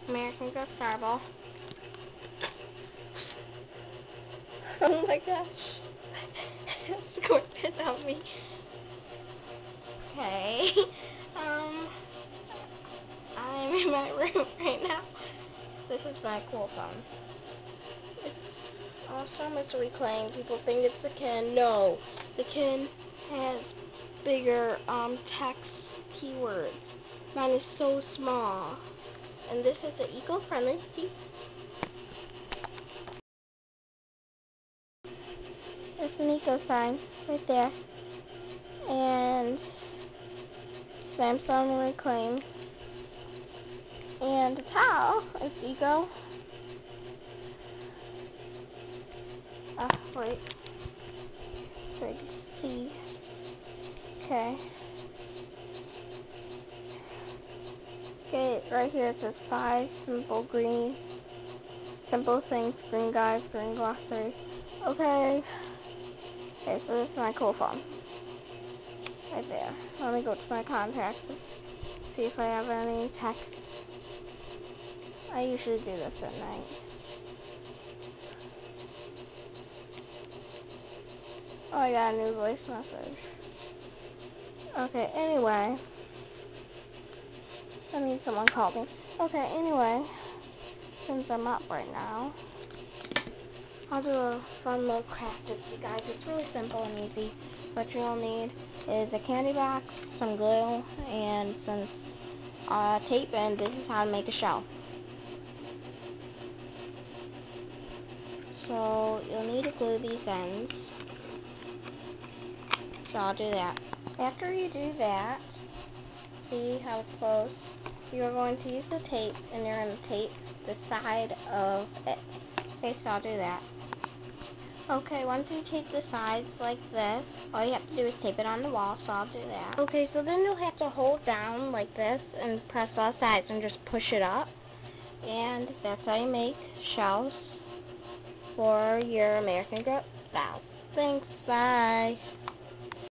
American Girl Starball. Oh my gosh. It's going to help me. Okay. I'm in my room right now. This is my cool phone. It's awesome. It's reclaimed. People think it's the Ken. No. The Ken has bigger text keywords. Mine is so small. And this is an eco-friendly. See? There's an eco sign right there. And Samsung Reclaim. And a towel. It's eco. Wait. So you can see. Okay. Okay, right here it says 5 simple things, green guys, green glossary. Okay. Okay, so this is my cool phone. Right there. Let me go to my contacts to see if I have any text. I usually do this at night. Oh, I got a new voice message. Okay, anyway. I mean, someone called me. Okay, anyway. Since I'm up right now, I'll do a fun little craft with you guys. It's really simple and easy. What you'll need is a candy box, some glue, and some tape, and this is how to make a shell. So you'll need to glue these ends. So I'll do that. After you do that, see how it's closed? You're going to use the tape, and you're going to tape the side of it. Okay, so I'll do that. Okay, once you tape the sides like this, all you have to do is tape it on the wall, so I'll do that. Okay, so then you'll have to hold down like this and press all sides and just push it up. And that's how you make shells for your American Girl dolls. Thanks, bye.